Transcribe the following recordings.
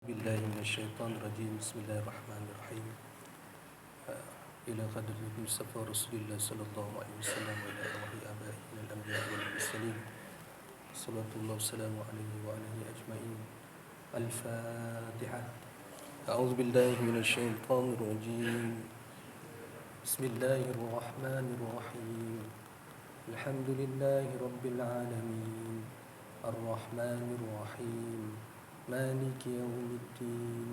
بالله من الشيطان الرجيم بسم الله الرحمن الرحيم إلى قدر المصطفى رسول الله صلى الله عليه وسلم وإلى أرواح آبائه من الأنبياء والمرسلين صلوات الله وسلامه عليه وعلى أجمعين. الفاتحة. أعوذ بالله من الشيطان الرجيم بسم الله الرحمن الرحيم الحمد لله رب العالمين الرحمن الرحيم مالك يوم الدين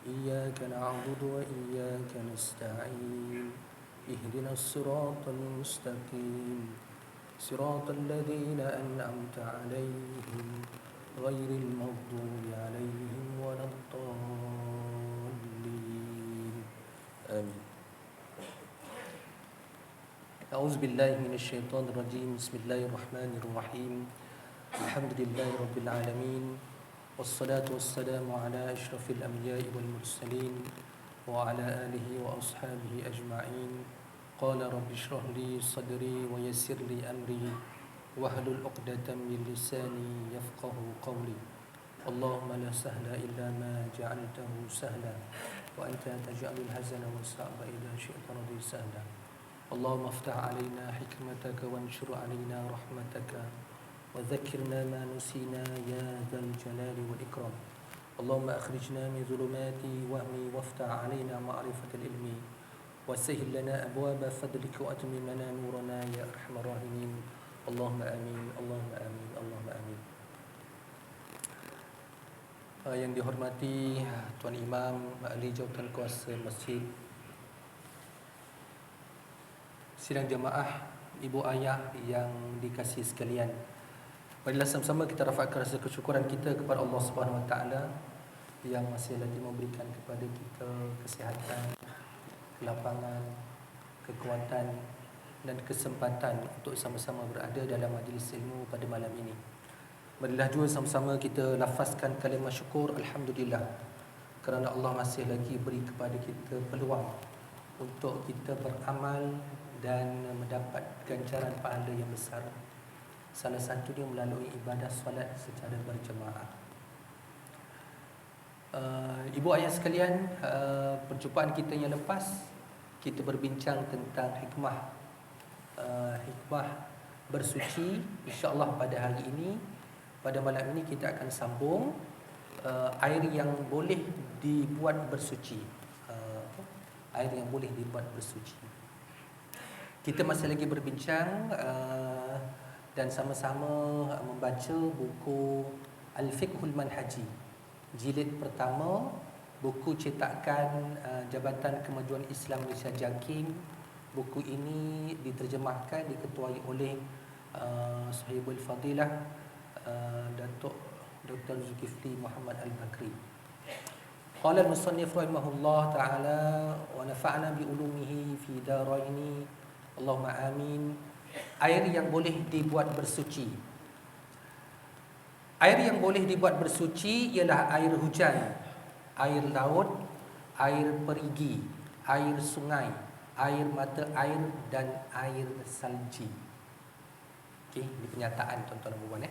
إياك نعبد وإياك نستعين اهدنا الصراط المستقيم صراط الذين أنعمت عليهم غير المغضوب عليهم ولا الضالين آمين. أعوذ بالله من الشيطان الرجيم بسم الله الرحمن الرحيم الحمد لله رب العالمين والصلاة والسلام على أشرف الأنبياء والمرسلين وعلى آله وأصحابه أجمعين. قال رب اشرح لي صدري ويسر لي أمري واحلل عقدة من لساني يفقه قولي. اللهم لا سهل إلا ما جعلته سهلا وأنت تجعل الحزن والصعب إذا شئت رضي سهلا. اللهم افتح علينا حكمتك وانشر علينا رحمتك وذكرنا ما نسينا يا ذا الجلال والإكرام. اللهم أخرجنا من ظلمات وهمي وافتح علينا معرفة العلم وسهل لنا أبواب فضلك وأتمم لنا نورنا يا أرحم الراحمين. اللهم آمين اللهم آمين اللهم آمين. Yang dihormati Tuan Imam, Ahli Jawatan Kuasa Masjid, sidang jemaah, ibu ayah yang dikasihi sekalian, marilah sama-sama kita rafakkan rasa kesyukuran kita kepada Allah Subhanahu Wa Taala yang masih lagi memberikan kepada kita kesihatan, kelapangan, kekuatan dan kesempatan untuk sama-sama berada dalam majlis ilmu pada malam ini. Marilah juga sama-sama kita lafazkan kalimah syukur alhamdulillah kerana Allah masih lagi beri kepada kita peluang untuk kita beramal dan mendapat ganjaran pahala yang besar. Salah satunya melalui ibadah solat secara berjemaah. Ibu ayah sekalian, perjumpaan kita yang lepas kita berbincang tentang hikmah bersuci. InsyaAllah pada hari ini, pada malam ini kita akan sambung air yang boleh dibuat bersuci. Air yang boleh dibuat bersuci. Kita masih lagi berbincang dan sama-sama membaca buku Al-Fiqhul Manhaji, jilid pertama, buku cetakan Jabatan Kemajuan Islam Malaysia JAKIM. Buku ini diterjemahkan, diketuai oleh Sahibul Fadilah Datuk Dr. Zulkifli Muhammad Al-Bakri. Qala al-musannif rahimahullah ta'ala wa nafa'na bi ulumihi fi daraini Allahumma amin. Air yang boleh dibuat bersuci. Air yang boleh dibuat bersuci ialah air hujan, air laut, air perigi, air sungai, air mata air dan air salji. Okey, ini pernyataan tuan-tuan dan puan.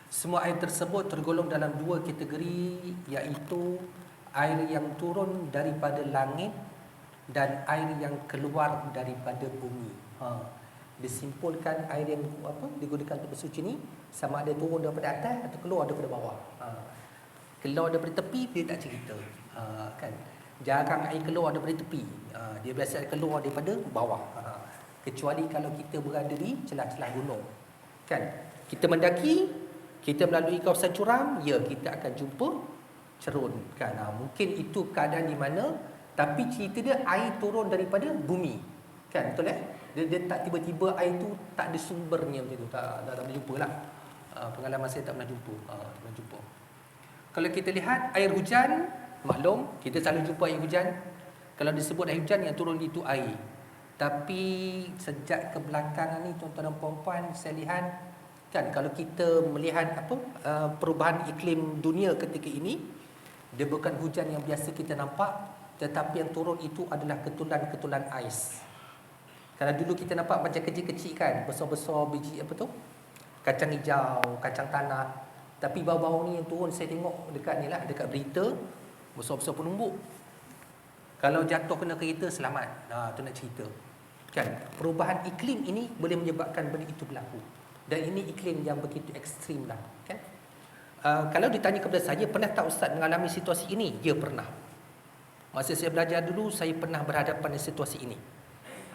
Semua air tersebut tergolong dalam dua kategori, iaitu air yang turun daripada langit dan air yang keluar daripada bumi. Disimpulkan air yang digunakan untuk bersuci ni sama ada turun daripada atas atau keluar daripada bawah. Keluar daripada tepi dia tak cerita. Kan? Jarang air keluar daripada tepi. Dia biasa keluar daripada bawah. Kecuali kalau kita berada di celah-celah gunung. Kan? Kita mendaki, kita melalui kawasan curam, ya kita akan jumpa cerun. Kan? Mungkin itu keadaan di mana, tapi cerita dia air turun daripada bumi. Kan? Betul Dia tak tiba-tiba air tu tak ada sumbernya macam tu. Tak pernah jumpa lah. Pengalaman saya tak pernah jumpa. Kalau kita lihat air hujan, maklum kita selalu jumpa air hujan. Kalau disebut air hujan, yang turun itu air. Tapi sejak kebelakangan ni tuan-tuan dan puan-puan, saya lihat kan, kalau kita melihat perubahan iklim dunia ketika ini, dia bukan hujan yang biasa kita nampak, tetapi yang turun itu adalah ketulan-ketulan ais. Kalau dulu kita nampak macam kecil-kecil kan, besar-besar biji kacang hijau, kacang tanah. Tapi bau-bau ni yang turun saya tengok dekat ni lah, dekat berita, besar-besar penumbuk. Kalau jatuh kena kereta selamat. Tu nak cerita. Kan? Perubahan iklim ini boleh menyebabkan benda itu berlaku. Dan ini iklim yang begitu ekstrim lah. Kan? Kalau ditanya kepada saya, pernah tak Ustaz mengalami situasi ini? Ya, pernah. Masa saya belajar dulu, saya pernah berhadapan dengan situasi ini.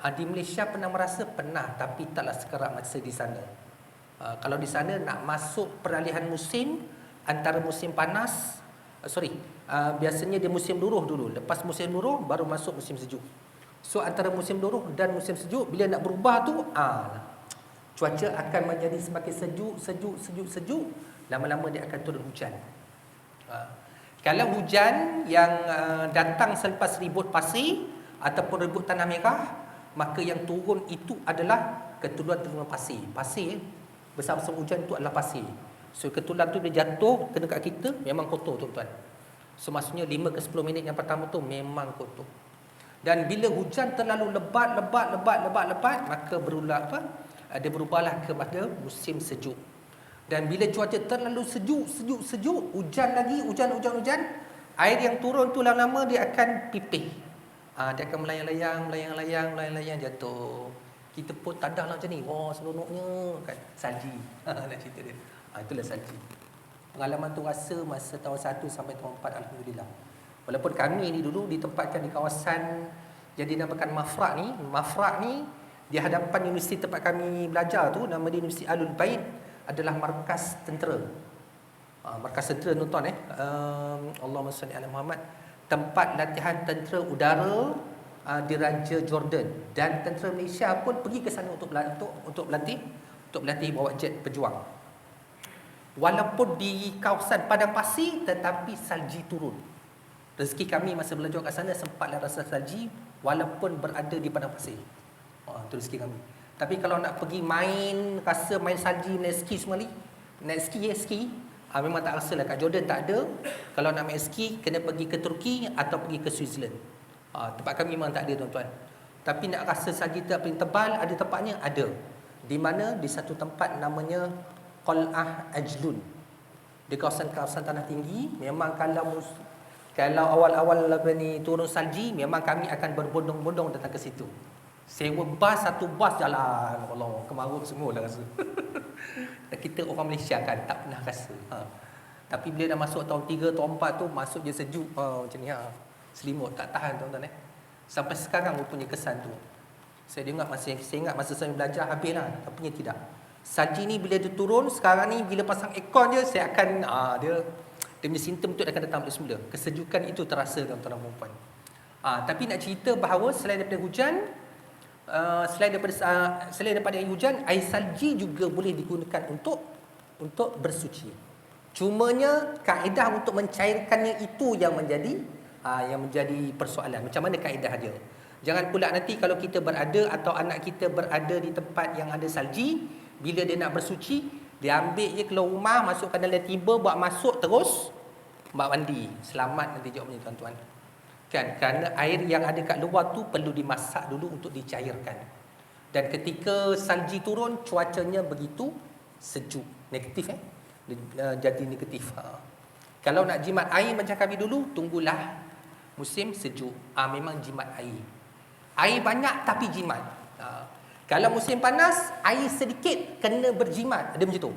Di Malaysia pernah merasa? Pernah, tapi taklah sekerap masa di sana. Kalau di sana nak masuk peralihan musim antara musim panas, biasanya dia musim luruh dulu. Lepas musim luruh baru masuk musim sejuk. So antara musim luruh dan musim sejuk, bila nak berubah tu, cuaca akan menjadi semakin sejuk. Lama-lama dia akan turun hujan. Kalau hujan yang datang selepas ribut pasir ataupun ribut tanah merah, maka yang turun itu adalah keturunan pasir. Pasir bersama-sama hujan itu adalah pasir. So keturunan tu dia jatuh kena kat kita, memang kotor tuan-tuan. So maksudnya 5 ke 10 minit yang pertama tu memang kotor. Dan bila hujan terlalu lebat, maka dia berubahlah kepada musim sejuk. Dan bila cuaca terlalu sejuk, hujan lagi, hujan, air yang turun tu lama-lama dia akan pipih. Dia akan melayang jatuh. Kita pun tak ada lah macam ni. Wah, seronoknya kan. Salji. Nak cerita dia. Itulah salji. Pengalaman tu rasa masa tahun 1 sampai tahun 4, alhamdulillah. Walaupun kami ni dulu ditempatkan di kawasan yang dinamakan Mafraq ni. Mafraq ni di hadapan universiti tempat kami belajar tu, nama dia Universiti Ahlul Bait, adalah markas tentera. Markas tentera tuan-tuan Allahumma salli ala Muhammad. Tempat latihan tentera udara di Raja Jordan, dan tentera Malaysia pun pergi ke sana untuk berlatih bawa jet pejuang. Walaupun di kawasan padang pasir tetapi salji turun. Rezeki kami masa belajar kat sana sempatlah rasa salji walaupun berada di padang pasir. Itu rezeki kami. Tapi kalau nak pergi rasa main salji, naik ski semua ni, naik ski, memang tak rasa lah. Kat Jordan tak ada. Kalau nak main ski kena pergi ke Turki atau pergi ke Switzerland. Tempat kami memang tak ada tuan-tuan. Tapi nak rasa salji paling tebal, ada tempatnya? Ada. Di mana? Di satu tempat namanya Qal'ah Ajlun. Di kawasan-kawasan tanah tinggi. Memang kalau awal-awal turun salji, memang kami akan berbondong-bondong datang ke situ. Sewa bas, satu bas jalan. Allah, kemaruk semua lah rasa. Kita orang Malaysia kan tak pernah rasa. Tapi bila dah masuk tahun 3, tahun 4 tu, masuk je sejuk macam ni. Selimut tak tahan tuan-tuan Sampai sekarang punya kesan tu. Saya ingat masa saya belajar habislah, tapi tidak. Salji ni bila dia turun, sekarang ni bila pasang aircon je, saya akan dia punya simptom tu akan datang balik semula. Kesejukan itu terasa tuan-tuan dan puan-puan. Tapi nak cerita bahawa selain daripada hujan, selain daripada air hujan, air salji juga boleh digunakan untuk bersuci. Cumanya kaedah untuk mencairkannya itu yang menjadi persoalan. Macam mana kaedah dia? Jangan pula nanti kalau kita berada atau anak kita berada di tempat yang ada salji, bila dia nak bersuci, dia ambil je keluar rumah, masukkan dalam timba, buat masuk terus buat mandi. Selamat nanti jawabnya tuan-tuan. Kan? Kerana air yang ada kat luar tu perlu dimasak dulu untuk dicairkan. Dan ketika salji turun, cuacanya begitu sejuk. Negatif jadi negatif. Kalau nak jimat air macam kami dulu, tunggulah musim sejuk. Memang jimat air. Air banyak tapi jimat. Kalau musim panas, air sedikit kena berjimat. Ada macam tu.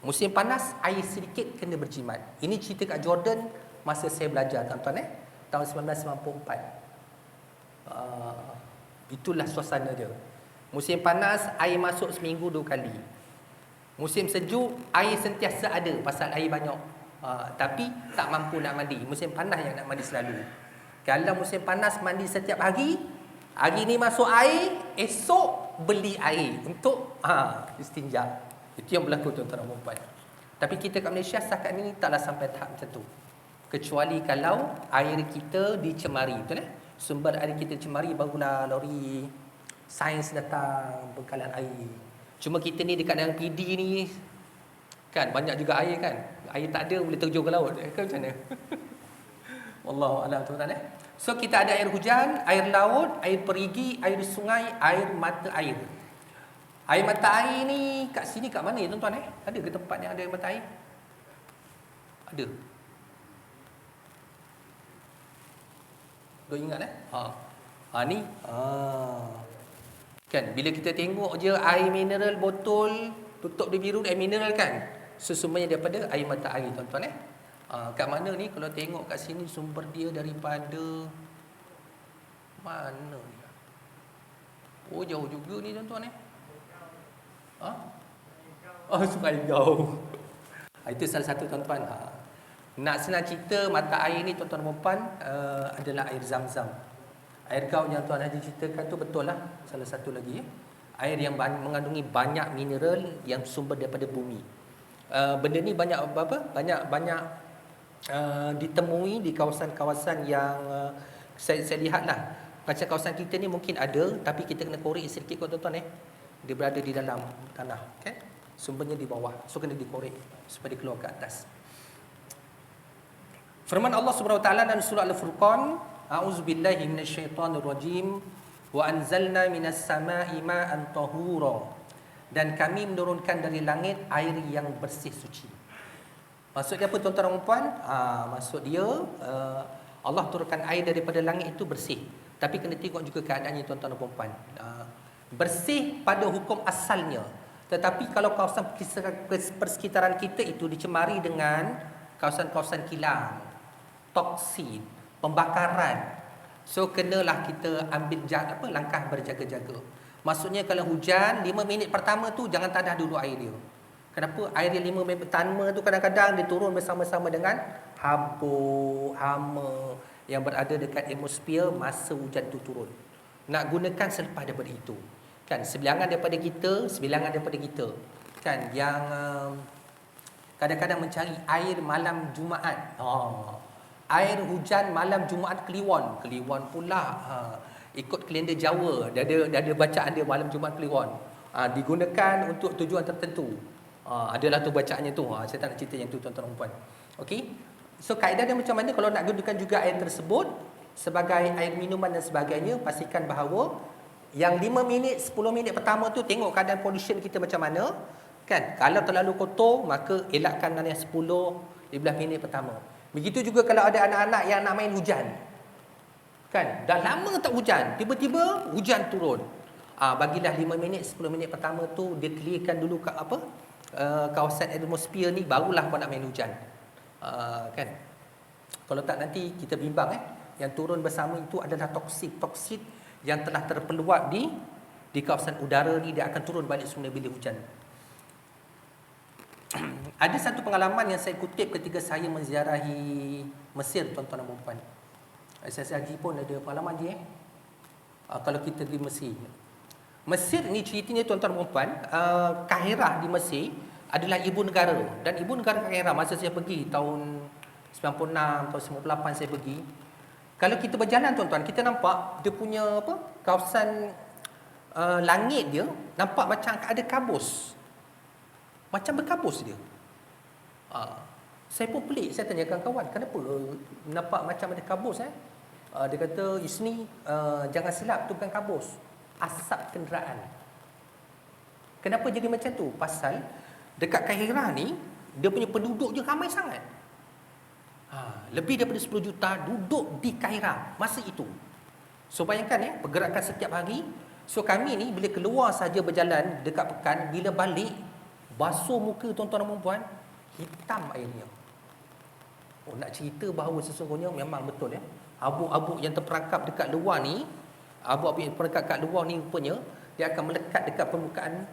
Musim panas, air sedikit kena berjimat. Ini cerita kat Jordan masa saya belajar tuan-tuan tahun 1994. Itulah suasana dia. Musim panas, air masuk seminggu 2 kali. Musim sejuk, air sentiasa ada pasal air banyak. Tapi tak mampu nak mandi. Musim panas yang nak mandi selalu. Kalau musim panas mandi setiap hari, hari ni masuk air, esok beli air untuk istinja. Itu yang berlaku tuan-tuan dan puan-puan. Tapi kita kat Malaysia setakat ni taklah sampai tahap macam tu. Kecuali kalau air kita dicemari, betul Sumber air kita dicemari, barulah lori sains datang bekalan air. Cuma kita ni dekat dalam PD ni kan banyak juga air kan. Air tak ada boleh terjun ke laut. Kan macam mana? Wallahu a'lam tuan-tuan So kita ada air hujan, air laut, air perigi, air sungai, air mata air. Air mata air ni kat sini kat mana tuan-tuan Ada ke tempat yang ada air mata air? Ada. Duk ingat ni. Kan bila kita tengok je air mineral botol tutup dia biru, air mineral kan. Sesungguhnya daripada air mata air tuan-tuan kat mana ni kalau tengok kat sini sumber dia daripada mana ni? Oh jauh juga ni tuan-tuan Sungai jauh. Itu salah satu tuan-tuan. Nak senang cerita mata air ni tuan-tuan dan puan adalah air Zam-Zam. Air gaut yang tuan Haji ceritakan tu betul lah. Salah satu lagi air yang mengandungi banyak mineral yang sumber daripada bumi. Benda ni banyak ditemui di kawasan-kawasan yang saya lihatlah. Macam kawasan kita ni mungkin ada, tapi kita kena korek sedikit kot tuan-tuan Dia berada di dalam tanah, kan? Sumbernya di bawah. So kena dikorek supaya dia keluar ke atas. Firman Allah Subhanahu Wa Taala dalam surah Al-Furqan, A'udzubillahi minasyaitonirrajim, wa anzalna minas sama'i ma'an tahura. Dan kami menurunkan dari langit air yang bersih suci. Maksud dia apa tuan-tuan dan puan? Maksud dia Allah turunkan air daripada langit itu bersih. Tapi kena tengok juga keadaannya tuan-tuan dan puan. Bersih pada hukum asalnya. Tetapi kalau kawasan persekitaran kita itu dicemari dengan kawasan-kawasan kilang, toksin, pembakaran. So kenalah kita ambil langkah berjaga-jaga. Maksudnya kalau hujan 5 minit pertama tu jangan tadah dulu air dia. Kenapa? Air yang 5 minit pertama tu kadang-kadang dia turun bersama-sama dengan habuk, hama yang berada dekat atmosfer masa hujan tu turun. Nak gunakan selepas daripada itu. Kan sebilangan daripada kita, kan yang kadang-kadang mencari air malam Jumaat. Air hujan malam Jumaat Kliwon pula. Ikut kalender Jawa, dia ada bacaan dia malam Jumaat Kliwon. Digunakan untuk tujuan tertentu. Adalah tu bacaannya tu. Saya tak nak cerita yang tu tuan-tuan dan puan. Okey. So kaedah dia macam mana kalau nak gunakan juga air tersebut sebagai air minuman dan sebagainya, pastikan bahawa yang 5 minit, 10 minit pertama tu tengok keadaan pollution kita macam mana. Kan? Kalau terlalu kotor, maka elakkan yang 10, 15 minit pertama. Begitu juga kalau ada anak-anak yang nak main hujan. Kan? Dah lama tak hujan, tiba-tiba hujan turun. Bagilah 5 minit, 10 minit pertama tu dia clearkan dulu kawasan atmosfer ni, barulah kau nak main hujan. Kan? Kalau tak nanti kita bimbang yang turun bersama itu adalah toksit yang telah terpeluat di kawasan udara ni, dia akan turun balik semula bila hujan. Ada satu pengalaman yang saya kutip ketika saya menziarahi Mesir tuan-tuan dan puan. Saya Haji pun ada pengalaman dia kalau kita pergi Mesir. Mesir ni ceritanya tuan-tuan dan puan, Kahirah di Mesir adalah ibu negara, dan ibu negara Kahirah masa saya pergi tahun 96 atau 98 saya pergi. Kalau kita berjalan tuan-tuan, kita nampak dia punya kawasan langit dia nampak macam ada kabus. Macam berkabus dia. Saya pun pelik, saya tanyakan kawan, kenapa nampak macam ada kabus dia kata, Isni, jangan silap, tu bukan kabus, asap kenderaan. Kenapa jadi macam tu? Pasal dekat Kahirah ni dia punya penduduk je ramai sangat. Lebih daripada 10 juta duduk di Kahirah masa itu. So bayangkan pergerakan setiap hari. So kami ni bila keluar saja berjalan dekat pekan, bila balik basuh muka tuan-tuan dan puan, hitam airnya. Nak cerita bahawa sesungguhnya memang betul Abuk-abuk yang terperangkap dekat luar ni, abuk-abuk yang terperangkap dekat luar ni rupanya dia akan melekat dekat permukaan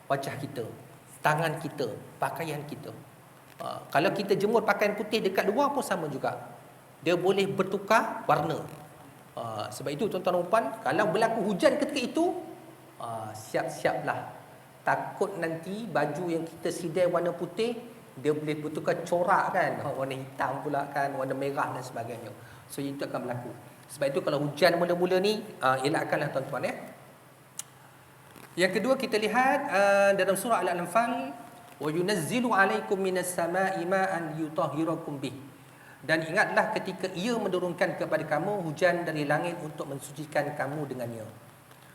wajah kita, tangan kita, pakaian kita. Kalau kita jemur pakaian putih dekat luar pun sama juga. Dia boleh bertukar warna. Sebab itu tuan-tuan dan puan, kalau berlaku hujan ketika itu, siap-siaplah. Takut nanti baju yang kita sidai warna putih, dia boleh bertukar corak kan, warna hitam pula kan, warna merah dan sebagainya. So itu akan berlaku. Sebab itu kalau hujan mula-mula ni, elakkanlah tuan-tuan Yang kedua kita lihat dalam surah Al-Anfal, wa yunazzilu 'alaikum minas sama'i ma'an yutahhirakum bih. Dan ingatlah ketika ia menurunkan kepada kamu hujan dari langit untuk mensucikan kamu dengannya.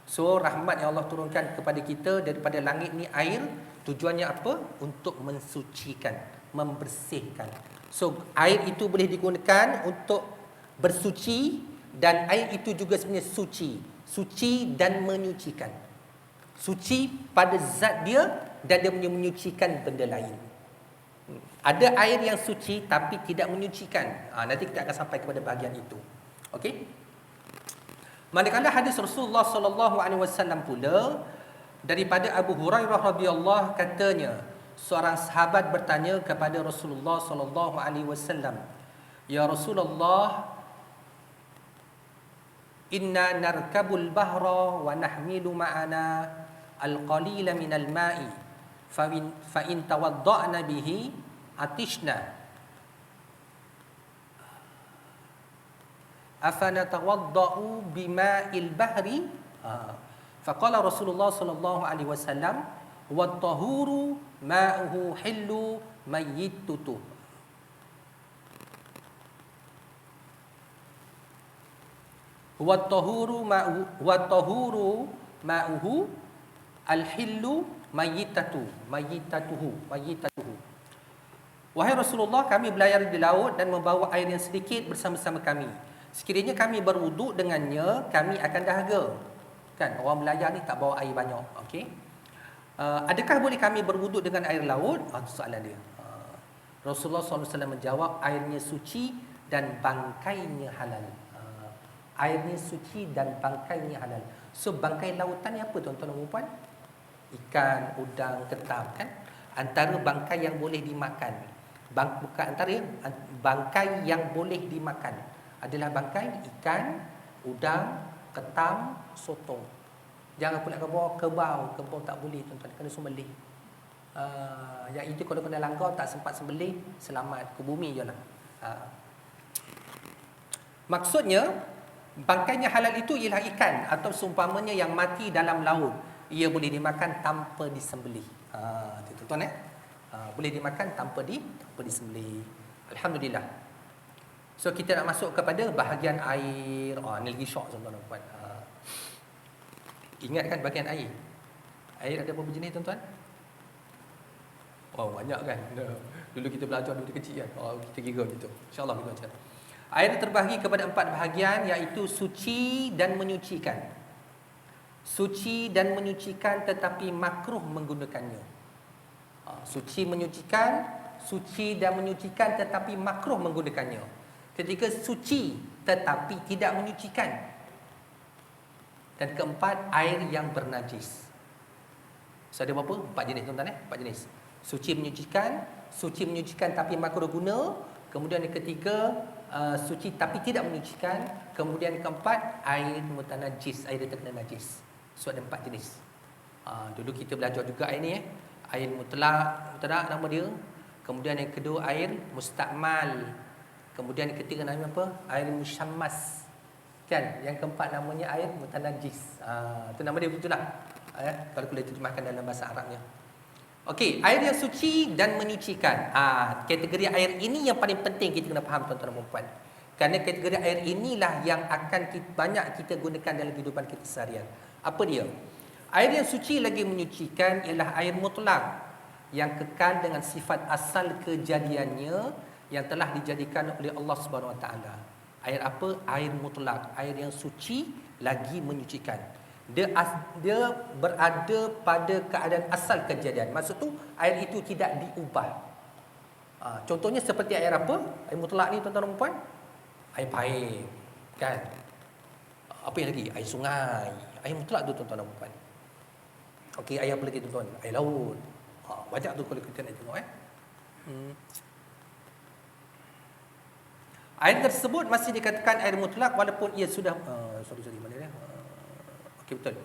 So rahmat yang Allah turunkan kepada kita daripada langit ni air Tujuannya apa? Untuk mensucikan, membersihkan. So, air itu boleh digunakan untuk bersuci, dan air itu juga sebenarnya suci. Suci dan menyucikan. Suci pada zat dia, dan dia menyucikan benda lain. Ada air yang suci tapi tidak menyucikan. Nanti kita akan sampai kepada bahagian itu. Okey? Manakala hadis Rasulullah sallallahu alaihi wasallam pula daripada Abu Hurairah radhiyallahu katanya, seorang sahabat bertanya kepada Rasulullah sallallahu alaihi wasallam, "Ya Rasulullah, inna narkabul bahra wa nahmilu ma'ana al-qalila minal ma'i fa in tawadda'na bihi atishna afanatawadda'u bima'il bahri." Faqala Rasulullah sallallahu alaihi wasallam, "Wat-tahuru ma'uhu hillu mayyitutu." Wat-tahuru ma'uhu al-hillu mayyitatuhu. Wahai Rasulullah, kami berlayar di laut dan membawa air yang sedikit bersama-sama kami. Sekiranya kami berwuduk dengannya, kami akan dahaga. Kan, orang berlayar ni tak bawa air banyak. Okey. Adakah boleh kami berwuduk dengan air laut? Itu soalan dia. Rasulullah SAW menjawab, airnya suci dan bangkainya halal. Airnya suci dan bangkainya halal. So, bangkai lautan ni apa tuan-tuan dan puan? Ikan, udang, ketam, kan? Antara bangkai yang boleh dimakan. Bukan antara bangkai yang boleh dimakan adalah bangkai ikan, udang, ketam, sotong. Jangan pula kerbau tak boleh tuan-tuan, kena sembelih. Yang itu kalau kena langgar tak sempat sembelih, selamat ke bumi je lah. Maksudnya bangkainya halal itu ialah ikan atau seumpamanya yang mati dalam laut. Ia boleh dimakan tanpa disembelih. Tuan-tuan boleh dimakan tanpa disembelih. Alhamdulillah. So kita nak masuk kepada bahagian air. Ni lagi syok tuan-tuan dan puan. Ingat kan bahagian air. Air ada berapa jenis tuan-tuan? Banyak kan. Dulu kita belajar dari kecil kan. Kita kira gitu. InsyaAllah kita baca. Air terbahagi kepada 4 bahagian, iaitu suci dan menyucikan. Suci dan menyucikan tetapi makruh menggunakannya. Suci dan menyucikan tetapi makruh menggunakannya. Ketika suci tetapi tidak menyucikan. Dan keempat, air yang bernajis. So ada berapa? 4 jenis tuan-tuan 4 jenis. Suci menyucikan tapi makruh guna. Kemudian yang ketiga, suci tapi tidak menyucikan. Kemudian keempat, air mutanajis, air terkena najis. So ada 4 jenis. Dulu kita belajar juga air ni air mutlak nama dia. Kemudian yang kedua air mustakmal. Kemudian yang ketiga namanya apa? Air musyammas. Kan? Yang keempat namanya air mutanajis. Itu nama dia betul lah. Kalau boleh terjemahkan dalam bahasa Arabnya. Okey, air yang suci dan menyucikan. Kategori air ini yang paling penting kita kena faham tuan-tuan dan puan. Kerana kategori air inilah yang akan banyak kita gunakan dalam kehidupan kita seharian. Apa dia? Air yang suci lagi menyucikan ialah air mutlak yang kekal dengan sifat asal kejadiannya yang telah dijadikan oleh Allah Subhanahu Wa Taala. Air apa? Air mutlak, air yang suci lagi menyucikan. Dia berada pada keadaan asal kejadian. Maksud tu air itu tidak diubah. Contohnya seperti air apa? Air mutlak ni tuan-tuan dan puan. Air paip, kan? Apa yang lagi? Air sungai. Air mutlak tu tuan-tuan dan puan. Okey, air apa lagi tuan-tuan? Air laut. Banyak tu kalau kita nak tengok Air tersebut masih dikatakan air mutlak walaupun ia sudah mana dia? Okey, betul.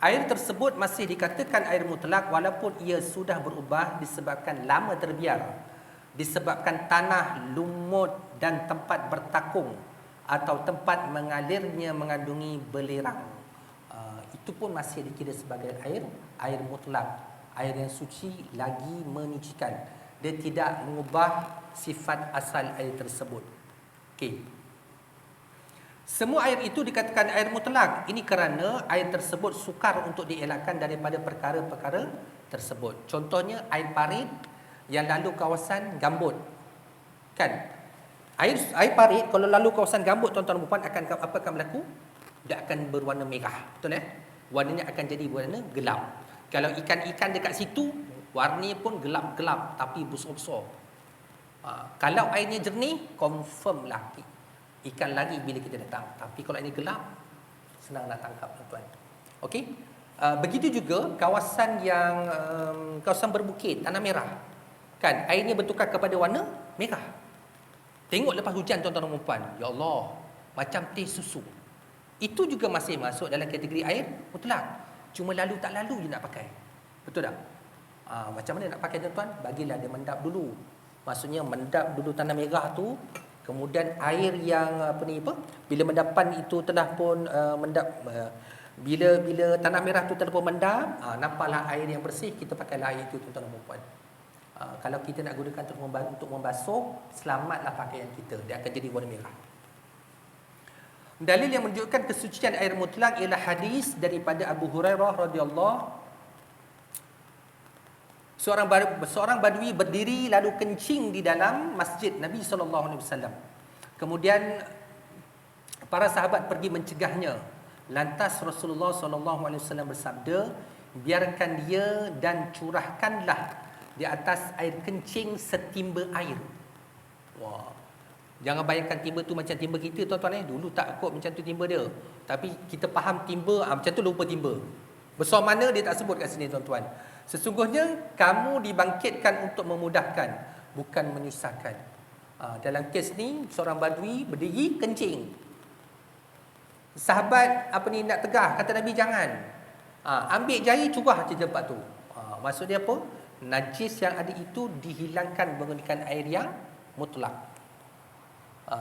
Air tersebut masih dikatakan air mutlak walaupun ia sudah berubah disebabkan lama terbiar, disebabkan tanah lumut dan tempat bertakung atau tempat mengalirnya mengandungi belerang. Itu pun masih dikira sebagai air mutlak, air yang suci lagi menyucikan. Dia tidak mengubah sifat asal air tersebut. Okey. Semua air itu dikatakan air mutlak. Ini kerana air tersebut sukar untuk dielakkan daripada perkara-perkara tersebut. Contohnya air parit yang lalu kawasan gambut. Kan? Air parit kalau lalu kawasan gambut tuan-tuan dan puan apa akan berlaku? Dia akan berwarna merah. Betul warnanya akan jadi warna gelap. Kalau ikan-ikan dekat situ, warnanya pun gelap-gelap tapi besar-besar. Kalau airnya jernih, confirm lah ikan lagi bila kita datang. Tapi kalau airnya gelap, senang nak tangkap tuan-tuan. Okey. Begitu juga kawasan yang kawasan berbukit, tanah merah. Kan, airnya bertukar kepada warna merah. Tengok lepas hujan tuan-tuan dan puan, ya Allah, macam teh susu. Itu juga masih masuk dalam kategori air mutlak. Cuma lalu tak lalu je nak pakai. Betul tak? Macam mana nak pakai tuan-tuan? Bagilah dia mendap dulu. Maksudnya mendap dulu tanah merah tu, kemudian air yang bila mendapan itu telah pun mendap, bila tanah merah tu telah pun mendap, nampaklah air yang bersih, kita pakailah air itu tuan-tuan dan puan. Kalau kita nak gunakan untuk membasuh, selamatlah pakaian kita, dia akan jadi warna merah. Dalil yang menunjukkan kesucian air mutlak ialah hadis daripada Abu Hurairah radhiyallahu. Seorang badui berdiri lalu kencing di dalam masjid Nabi SAW. Kemudian para sahabat pergi mencegahnya. Lantas Rasulullah SAW bersabda, biarkan dia dan curahkanlah di atas air kencing setimba air. Wah. Jangan bayangkan timba tu macam timba kita tuan-tuan. Dulu tak kot macam tu timba dia. Tapi kita faham timba, macam tu lupa timba. Besar mana dia tak sebut kat sini tuan-tuan. Sesungguhnya kamu dibangkitkan untuk memudahkan, bukan menyusahkan. Dalam kes ni seorang badui berdiri kencing. Sahabat nak tegah, kata Nabi jangan. Ambil jari curah di tempat tu. Maksud dia apa? Najis yang ada itu dihilangkan menggunakan air yang mutlak.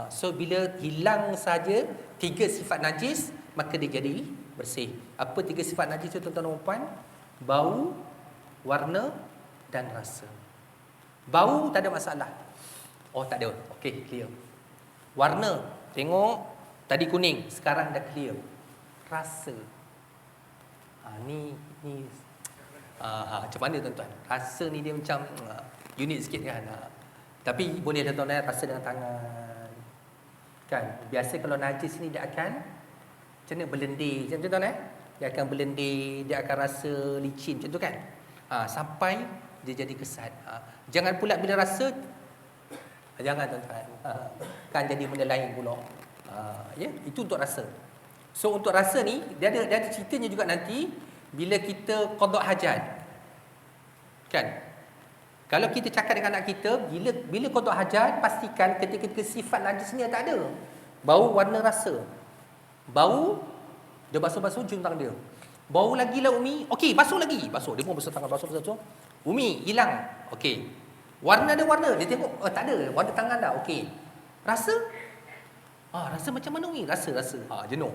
So bila hilang saja 3 sifat najis, maka dia jadi bersih. Apa 3 sifat najis itu tuan-tuan dan puan? Bau, warna dan rasa. Bau tak ada masalah. Oh tak ada. Okey, clear. Warna, tengok tadi kuning, sekarang dah clear. Rasa. Ni macam mana tuan-tuan? Rasa ni dia macam unik sikit kan. Tapi boleh tuan-tuan rasa dengan tangan. Kan, biasa kalau najis ni dia akan macam mana berlendir, macam tu tuan dia akan berlendir, dia akan rasa licin macam tu kan. Sampai dia jadi kesat. Jangan pula bila rasa jangan tuan-tuan. Kan jadi benda lain pula. Ya, itu untuk rasa. So untuk rasa ni dia ada ceritanya juga nanti bila kita qada hajat. Kan? Kalau kita cakap dengan anak kita, bila qada hajat, pastikan ketika sifat najis ni tak ada. Bau, warna, rasa. Bau, dia basuh-basuh cium tangan dia. Bau lagi lah Umi. Okey, basuh lagi. Basuh. Dia pun basuh tangan, basuh. Umi, hilang. Okey. Warna ada warna. Dia tengok, tak ada. Warna tangan dah. Okey. Rasa? Rasa macam mana Umi? Rasa. Jenuh.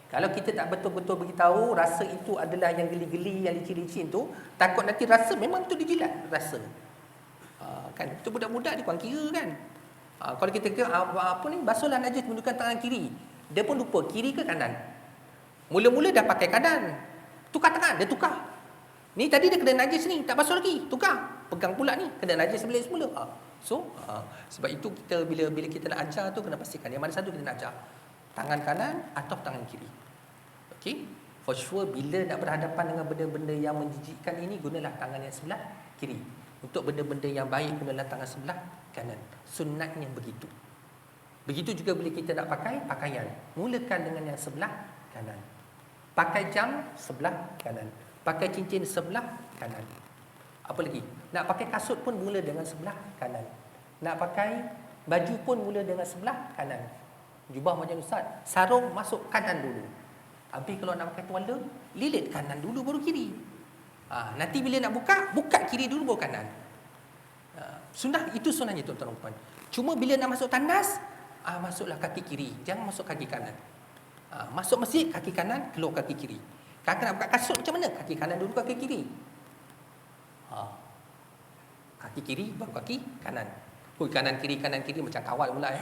Kalau kita tak betul-betul beritahu rasa itu adalah yang geli-geli, yang licin-licin tu, takut nanti rasa memang tu dijilat rasa. Kan itu budak-budak dia kurang kira kan. Kalau kita kira apa ni, basuhlah najis menggunakan tangan kiri. Dia pun lupa kiri ke kanan. Mula-mula dah pakai kanan. Tukar tangan, dia tukar. Ni tadi dia kena najis ni, tak basuh lagi, tukar. Pegang pula ni, kena najis balik semula. Sebab itu kita bila kita nak ajar tu kena pastikan yang mana satu kita nak ajar. Tangan kanan atau tangan kiri. Okey? For sure bila nak berhadapan dengan benda-benda yang menjijikkan ini, gunalah tangan yang sebelah kiri. Untuk benda-benda yang baik, gunalah tangan sebelah kanan. Sunnatnya begitu. Begitu juga bila kita nak pakai pakaian, mulakan dengan yang sebelah kanan. Pakai jam sebelah kanan. Pakai cincin sebelah kanan. Apa lagi? Nak pakai kasut pun mula dengan sebelah kanan. Nak pakai baju pun mula dengan sebelah kanan. Jubah macam ustaz, sarung masuk kanan dulu. Habis kalau nak pakai tuala, lilit kanan dulu baru kiri. Nanti bila nak buka kiri dulu baru kanan. Sunnah, itu sunnahnya tuan-tuan dan puan. Cuma bila nak masuk tandas, masuklah kaki kiri, jangan masuk kaki kanan. Masuk masjid kaki kanan, keluar kaki kiri. Kakak nak buka kasut macam mana? Kaki kanan dulu kaki kiri. Kaki kiri baru kaki kanan. Kanan kiri macam kawal pula ya.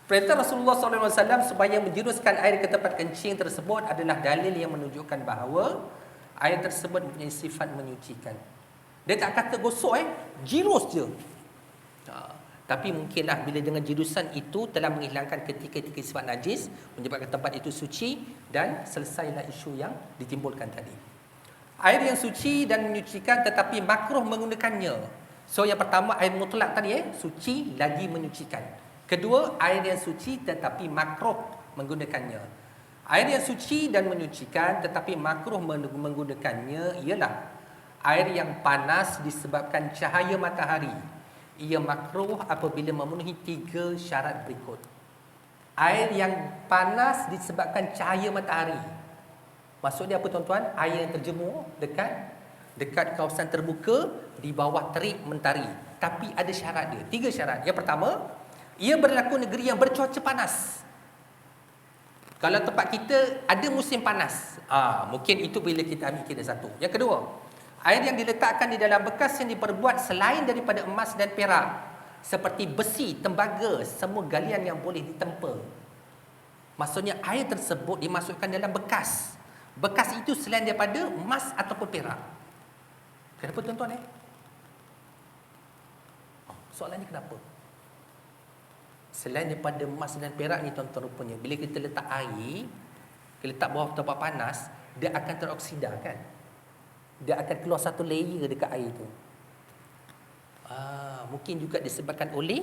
Perintah Rasulullah SAW supaya menjuruskan air ke tempat kencing tersebut adalah dalil yang menunjukkan bahawa Air tersebut mempunyai sifat menyucikan. Dia tak kata gosok jirus je. Tapi mungkinlah bila dengan jirusan itu telah menghilangkan ketika-ketika sifat najis, menyebabkan tempat itu suci dan selesailah isu yang ditimbulkan tadi. Air yang suci dan menyucikan tetapi makruh menggunakannya. So yang pertama air mutlak tadi suci lagi menyucikan. Kedua, air yang suci tetapi makruh menggunakannya. Air yang suci dan menyucikan tetapi makruh menggunakannya ialah air yang panas disebabkan cahaya matahari. Ia makruh apabila memenuhi 3 syarat berikut. Air yang panas disebabkan cahaya matahari. Maksudnya apa tuan-tuan? Air yang terjemur dekat kawasan terbuka di bawah terik mentari. Tapi ada syarat dia. 3 syarat. Yang pertama, ia berlaku negeri yang bercuaca panas. Kalau tempat kita ada musim panas, mungkin itu bila kita ambil kira satu. Yang kedua, air yang diletakkan di dalam bekas yang diperbuat selain daripada emas dan perak, seperti besi, tembaga, semua galian yang boleh ditempa. Maksudnya air tersebut dimasukkan dalam bekas. Bekas itu selain daripada emas ataupun perak. Kenapa tuan-tuan soalannya kenapa? Selain daripada emas dan perak ni tuan-tuan rupanya, bila kita letak air, kita letak bawah tempat panas, dia akan teroksida kan? Dia akan keluar satu layer dekat air tu. Mungkin juga disebabkan oleh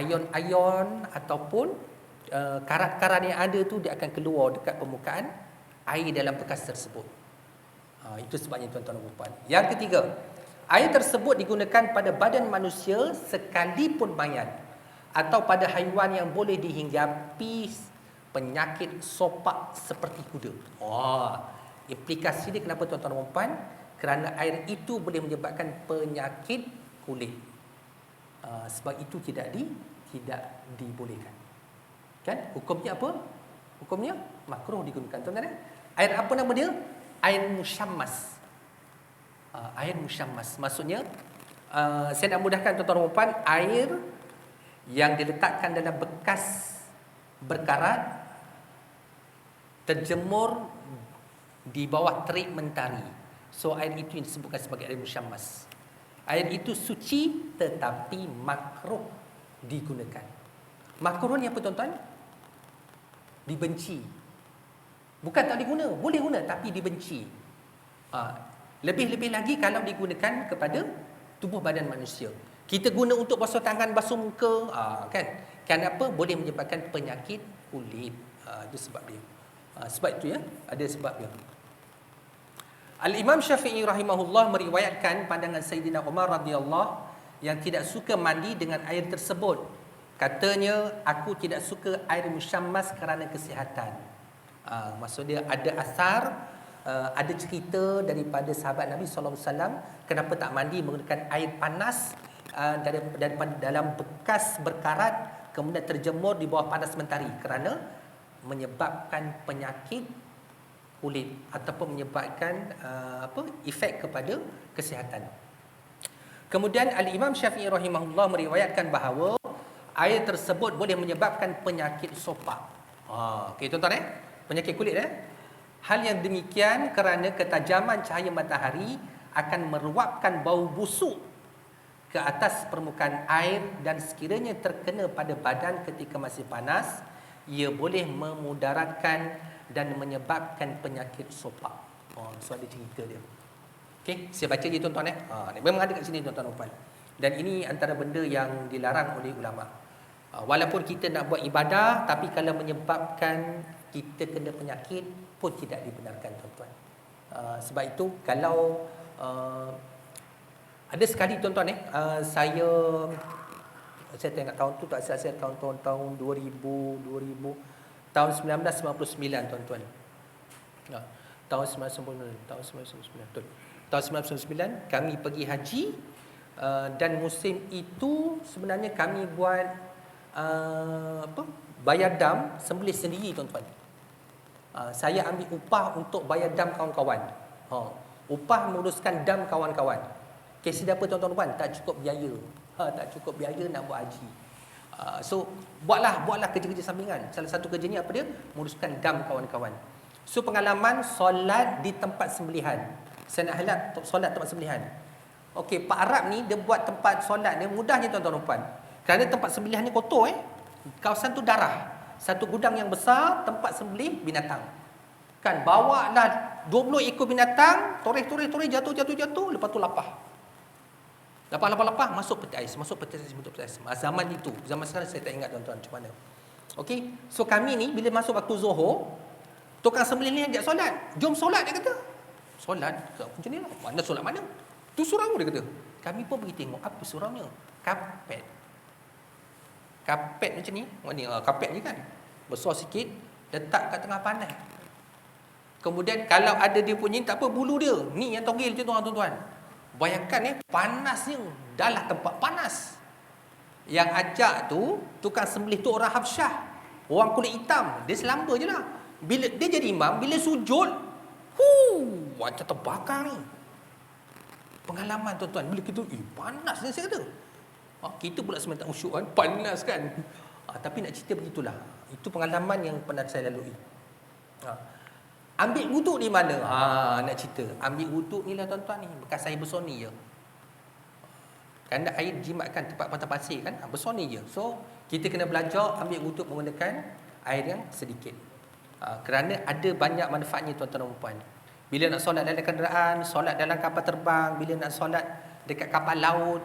ion-ion ataupun karat-karat yang ada tu, dia akan keluar dekat permukaan air dalam bekas tersebut. Itu sebabnya tuan-tuan dan puan. Yang ketiga, air tersebut digunakan pada badan manusia sekalipun mayat atau pada haiwan yang boleh dihinggapi penyakit sopak seperti kuda. Implikasi dia kenapa tuan-tuan dan puan? Kerana air itu boleh menyebabkan penyakit kulit. Sebab itu tidak dibolehkan. Kan? Hukumnya apa? Hukumnya makruh digunakan. Tuan-tuan air apa nama dia? Air musyammas. Air musyammas. Maksudnya saya nak mudahkan tuan-tuan dan puan, air yang diletakkan dalam bekas berkarat, terjemur di bawah terik mentari. So air itu yang disebutkan sebagai air musyammas. Air itu suci tetapi makruh digunakan. Makruh ni apa tuan-tuan? Dibenci. Bukan tak diguna, boleh guna tapi dibenci. Lebih-lebih lagi kalau digunakan kepada tubuh badan manusia. Kita guna untuk basuh tangan, basuh muka, kan? Kenapa? Boleh menyebabkan penyakit kulit. Itu sebab dia. Sebab itu ada sebab dia. Al-Imam Syafi'i rahimahullah meriwayatkan pandangan Sayyidina Umar radhiyallahu yang tidak suka mandi dengan air tersebut. Katanya, aku tidak suka air musyammas kerana kesihatan. Maksudnya ada asar, ada cerita daripada sahabat Nabi SAW kenapa tak mandi menggunakan air panas daripada dalam bekas berkarat kemudian terjemur di bawah panas mentari kerana menyebabkan penyakit kulit ataupun menyebabkan efek kepada kesihatan. Kemudian Al-Imam Syafi'i rahimahullah meriwayatkan bahawa air tersebut boleh menyebabkan penyakit sopak. Okey tuan-tuan penyakit kulit Hal yang demikian kerana ketajaman cahaya matahari akan meruapkan bau busuk ke atas permukaan air dan sekiranya terkena pada badan ketika masih panas, ia boleh memudaratkan dan menyebabkan penyakit sopak. So ada cerita dia. Okey, saya baca je tuan-tuan memang ada kat sini tuan-tuan dan puan. Dan ini antara benda yang dilarang oleh ulama. Walaupun kita nak buat ibadah tapi kalau menyebabkan kita kena penyakit pun tidak dibenarkan tuan-tuan. Sebab itu kalau ada sekali tuan-tuan saya tengok tahun tu tak salah saya tahun 2000 tahun 1999 tuan-tuan. Tahun 1999 betul. Tahun 1999 kami pergi haji dan musim itu sebenarnya kami buat bayar dam sembelih sendiri tuan-tuan. Saya ambil upah untuk bayar dam kawan-kawan. Upah menguruskan dam kawan-kawan. Kes dia apa tuan-tuan puan? Tak cukup biaya. Tak cukup biaya nak buat haji. So buatlah kerja-kerja sampingan. Salah satu kerjanya apa dia? Menguruskan dam kawan-kawan. So pengalaman solat di tempat sembelihan. Saya nak highlight solat tempat sembelihan. Okey, Pak Arab ni dia buat tempat solat dia mudahnya tuan-tuan dan puan. Kerana tempat sembelihan ni kotor Kawasan tu darah. Satu gudang yang besar tempat sembelih binatang. Kan bawa lah 20 ekor binatang, toreh jatuh, lepas tu lapah. Lapah masuk peti ais. Zaman itu, zaman sekarang saya tak ingat tuan-tuan macam mana. Okey, so kami ni bila masuk waktu Zuhur, tukang sembelih ni ajak solat. Jom solat dia kata. Solat macam ni lah. Mana solat mana? Tu surau dia kata. Kami pun pergi tengok apa suraunya. Kapet macam ni. Kapet ni kan. Besar sikit, letak kat tengah panai. Kemudian kalau ada dia punya tak apa bulu dia. Ni yang tonggil je tuan-tuan. Bayangkan panasnya. Dah lah tempat panas. Yang ajak tu tukang sembelih tu orang Habsyah. Orang kulit hitam. Dia selamba je lah. Bila dia jadi imam, bila sujud, macam terbakar ni. Pengalaman tuan-tuan. Bila kita, panas ni saya kata. Kita pula sebenarnya tak usyuk kan. Panas kan. Tapi nak cerita begitulah. Itu pengalaman yang pernah saya lalui. Ambil wuduk di mana? Nak cerita. Ambil wuduk ni lah tuan-tuan ni. Bekas air bersoni je. Kerana air jimatkan tempat pantai pasir kan. Bersoni je. So, kita kena belajar ambil wuduk menggunakan air yang sedikit. Kerana ada banyak manfaatnya tuan-tuan dan puan. Bila nak solat dalam kenderaan, solat dalam kapal terbang, bila nak solat dekat kapal laut,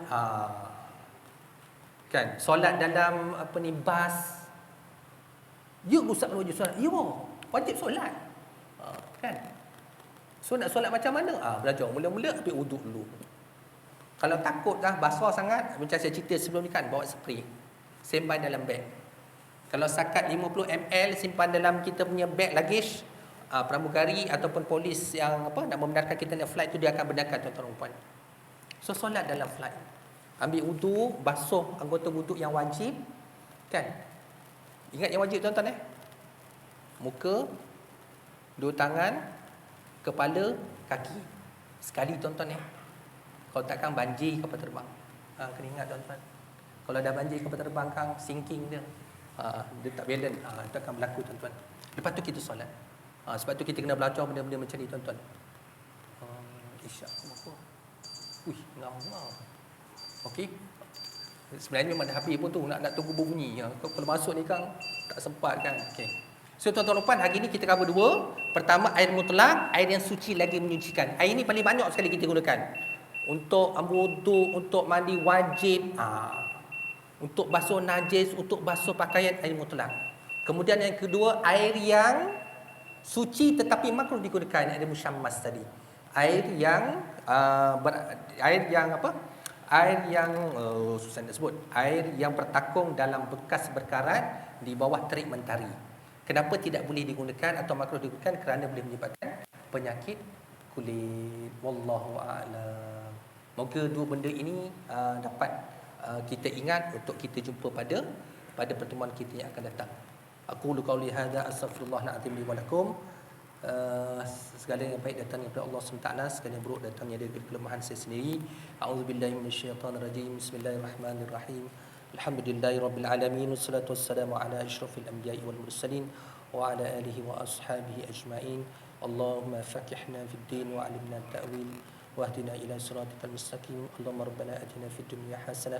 kan, solat dalam bas. Ya ustaz wajib solat. Ya, wajib solat. Kan? So nak solat macam mana? Belajar mula-mula ambil wuduk dulu. Kalau takut dah basah sangat, macam saya cerita sebelum ni kan, bawa spray. Simpan dalam beg. Kalau sakat 50 ml simpan dalam kita punya beg luggage, pramugari ataupun polis yang nak membenarkan kita naik flight tu dia akan benarkan tuan-tuan dan puan. So solat dalam flight. Ambil wuduk, basuh anggota wuduk yang wajib. Kan? Ingat yang wajib tuan-tuan Muka, dua tangan, kepala, kaki. Sekali tuan-tuan Kalau takkan banjir kapal terbang. Kena ingat tuan-tuan. Kalau dah banjir kapal terbang kan sinking dia. Dia tak balance. Itu akan berlaku tuan-tuan. Lepas tu kita solat. Sebab tu kita kena belajar benda-benda macam ni tuan-tuan. Isyak apa? Ngam. Okey. Sebenarnya mana habis pun tu nak tunggu berbunyi. Kalau masuk ni kan tak sempat kan. Okey. So tuan-tuan dan puan, hari ni kita cover dua. Pertama air mutlak, air yang suci lagi menyucikan. Air ni paling banyak sekali kita gunakan. Untuk wuduk, untuk mandi wajib, untuk basuh najis, untuk basuh pakaian, air mutlak. Kemudian yang kedua, air yang suci tetapi makruh digunakan, air musyammas tadi. Air yang susah nak sebut. Air yang bertakung dalam bekas berkarat di bawah terik mentari. Kenapa tidak boleh digunakan atau makruh digunakan? Kerana boleh menyebabkan penyakit kulit. Wallahu a'lam. Moga dua benda ini dapat kita ingat untuk kita jumpa pada pertemuan kita yang akan datang. Aqulu qauli hadza astaghfirullahal azim li wa lakum. Segala yang baik datang daripada Allah SWT, segala yang buruk datangnya dari kelemahan saya sendiri. A'udzubillahi minasyaitonirrajim. Bismillahirrahmanirrahim. Alhamdulillahirabbil alamin, wassalatu wassalamu ala asyrafil anbiya'i wal mursalin wa ala alihi wa ashabihi ajma'in. Allahumma faqihna fid din wa 'allimna at-ta'wil wahdina ila siratal mustaqim. Allahumma rabbana atina fid dunya hasanah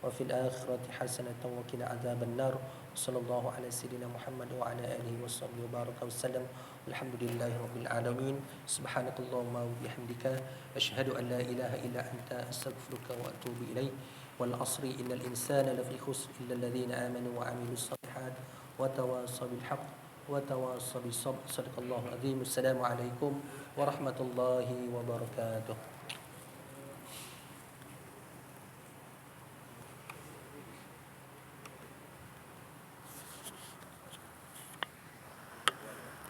wa fil akhirati hasanatan wa qina adzaban nar. Sallallahu ala sayyidina Muhammad wa ala alihi washabbihi wa baraka wasallam. Alhamdulillahirabbil alamin. Subhanakallahumma wa bihamdika asyhadu an la ilaha illa anta astaghfiruka wa atubu ilaik. Wal asri innal insana lafi khusr illa alladhina amanu wa 'amilus shalihat wa tawassaw bil haqq wa tawassaw bis sabr. Sadaqallahu azim. Assalamu alaikum warahmatullahi wabarakatuh.